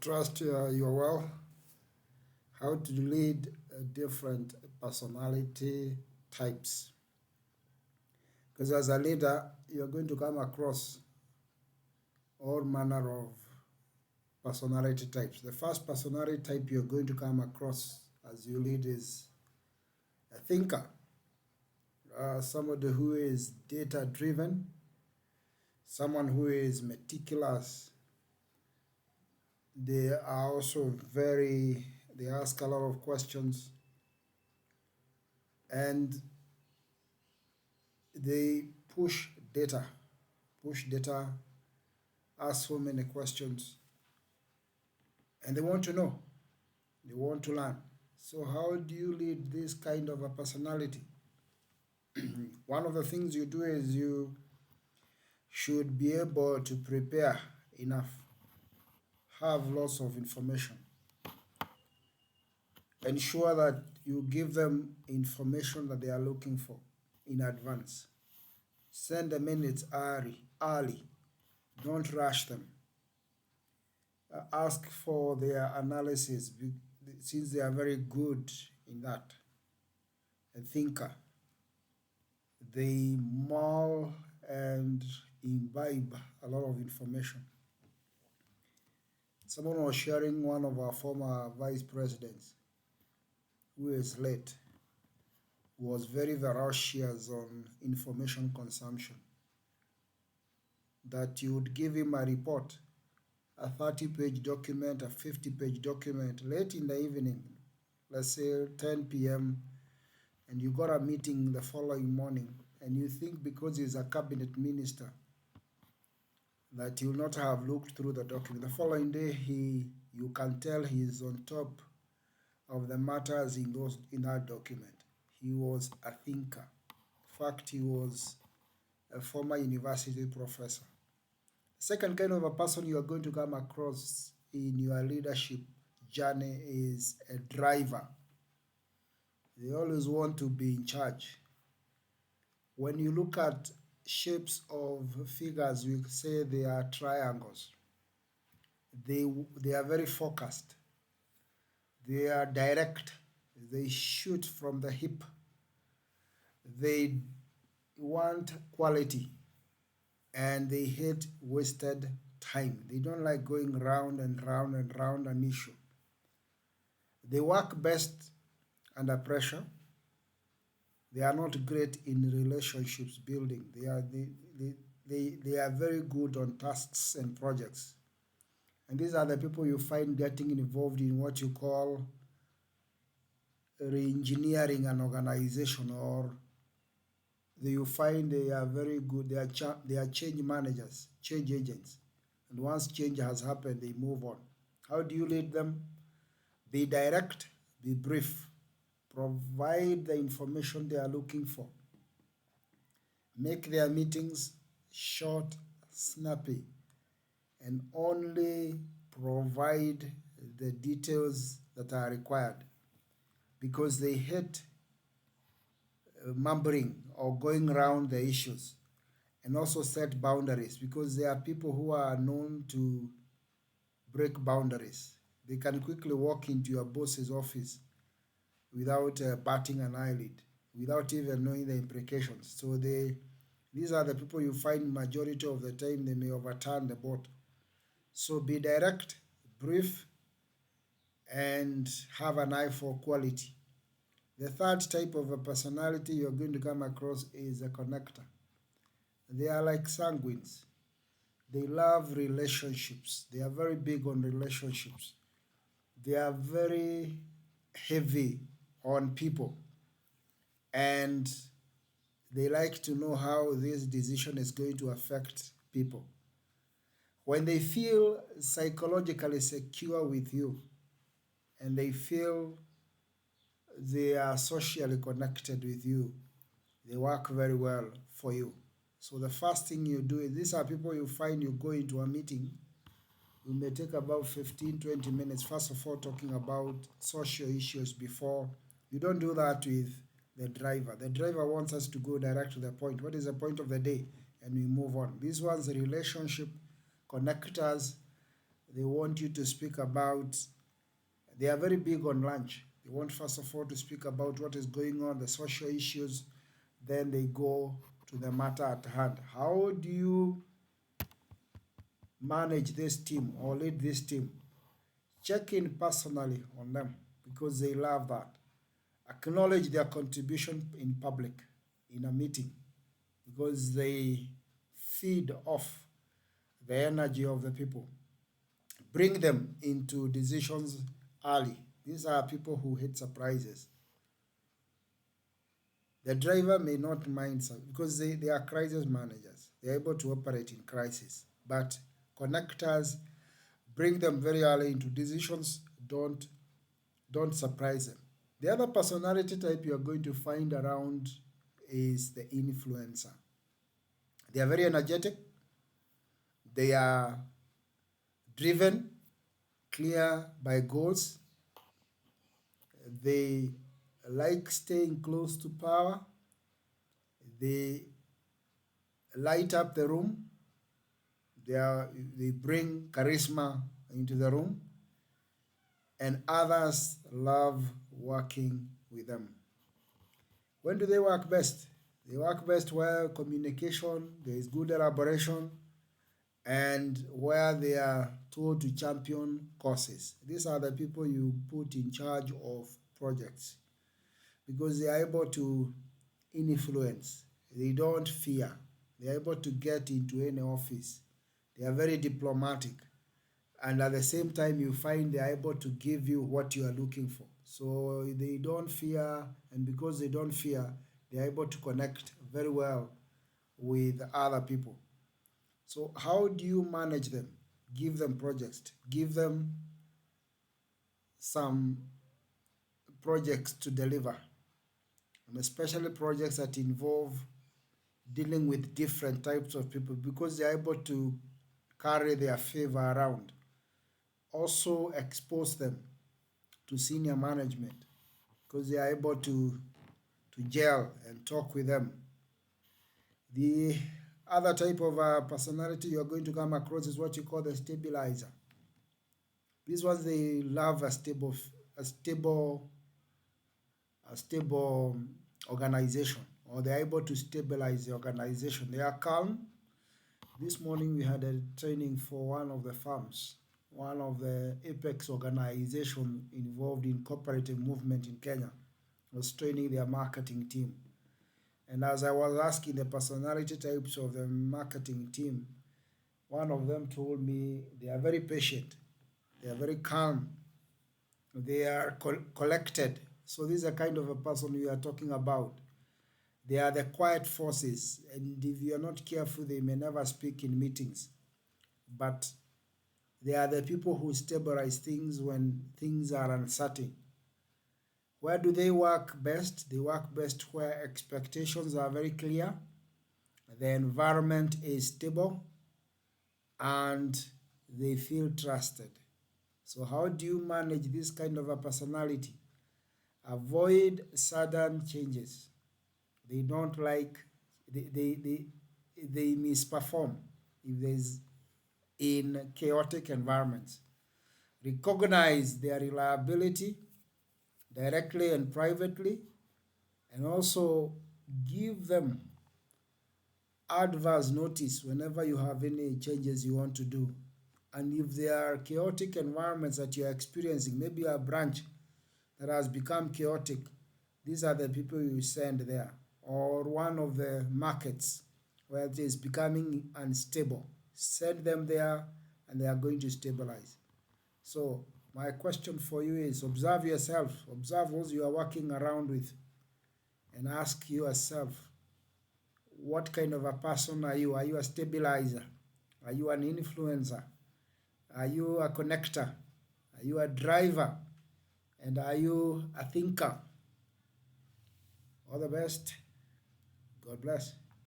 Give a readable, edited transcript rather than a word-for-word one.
Trust you're well. How to lead different personality types. Because as a leader, you're going to come across all manner of personality types. The first personality type you're going to come across as you lead is a thinker, somebody who is data driven, someone who is meticulous. They are also they ask a lot of questions and they push data, ask so many questions, and they want to know, they want to learn. So, how do you lead this kind of a personality? One of the things you do is you should be able to prepare enough, have lots of information, ensure that you give them information that they are looking for in advance. Send the minutes early. Don't rush them. Ask for their analysis since they are very good in that. A thinker, they mull and imbibe a lot of information. Someone was sharing, one of our former vice presidents who is late was very ferocious on information consumption, that you would give him a report, a 30-page document, a 50-page document late in the evening, let's say 10 p.m., and you got a meeting the following morning, and you think because he's a cabinet minister that he will not have looked through the document. The following day, you can tell he's on top of the matters in that document. He was a thinker. In fact, he was a former university professor. Second kind of a person you are going to come across in your leadership journey is a driver. They always want to be in charge. When you look at shapes of figures, we say they are triangles. They are very focused. They are direct. They shoot from the hip. They want quality and they hate wasted time. They don't like going round and round and round an issue. They work best under pressure. They are not great in relationships building. They are very good on tasks and projects. And these are the people you find getting involved in what you call re-engineering an organization, or you find they are very good. They are change managers, change agents. And once change has happened, they move on. How do you lead them? Be direct, be brief, provide the information they are looking for. Make their meetings short, snappy, and only provide the details that are required, because they hate mumbling or going around the issues, and also set boundaries, because there are people who are known to break boundaries. They can quickly walk into your boss's office without batting an eyelid, without even knowing the implications. So these are the people you find majority of the time they may overturn the boat. So be direct, brief, and have an eye for quality. The third type of a personality you're going to come across is a connector. They are like sanguines. They love relationships. They are very big on relationships. They are very heavy on people. And they like to know how this decision is going to affect people. When they feel psychologically secure with you and they feel they are socially connected with you, they work very well for you. So the first thing you do is, these are people you find you go into a meeting, you may take about 15-20 minutes, first of all talking about social issues before. You don't do that with the driver. The driver wants us to go direct to the point. What is the point of the day? And we move on. These ones, the relationship connectors, they want you to speak about, they are very big on lunch. They want first of all to speak about what is going on, the social issues, then they go to the matter at hand. How do you manage this team or lead this team? Check in personally on them because they love that. Acknowledge their contribution in public in a meeting because they feed off the energy of the people. Bring them into decisions early. These are people who hate surprises. The driver may not mind because they are crisis managers. They are able to operate in crisis. But connectors, bring them very early into decisions. Don't surprise them. The other personality type you are going to find around is the influencer. They are very energetic. They are driven, clear by goals. They like staying close to power. They light up the room. They bring charisma into the room, and others love working with them. When do they work best? They work best where communication, there is good elaboration, and where they are told to champion causes. These are the people you put in charge of projects because they are able to influence. They don't fear. They are able to get into any office. They are very diplomatic. And at the same time, you find they are able to give you what you are looking for. So they don't fear, and because they don't fear, they are able to connect very well with other people. So how do you manage them? Give them projects. Give them some projects to deliver, and especially projects that involve dealing with different types of people because they are able to carry their favor around. Also expose them to senior management because they are able to gel and talk with them. The other type of personality you're going to come across is what you call the stabilizer. These ones, they love a stable, a stable organization, or they're able to stabilize the organization. They are calm. This morning we had a training for one of the farms, one of the apex organization involved in cooperative movement in Kenya, was training their marketing team. And as I was asking the personality types of the marketing team, one of them told me they are very patient, they are very calm, they are collected. So this is a kind of a person we are talking about. They are the quiet forces, and if you are not careful, they may never speak in meetings. But they are the people who stabilize things when things are uncertain. Where do they work best? They work best where expectations are very clear, the environment is stable, and they feel trusted. So, how do you manage this kind of a personality? Avoid sudden changes. They don't like, they misperform if there's in chaotic environments. Recognize their reliability directly and privately, and also give them advance notice whenever you have any changes you want to do. And if there are chaotic environments that you are experiencing, maybe a branch that has become chaotic, these are the people you send there. Or one of the markets where it is becoming unstable, send them there and they are going to stabilize. So my question for you is, observe yourself, observe those you are working around with, and ask yourself, what kind of a person are you? Are you a stabilizer? Are you an influencer? Are you a connector? Are you a driver? And are you a thinker? All the best. God bless.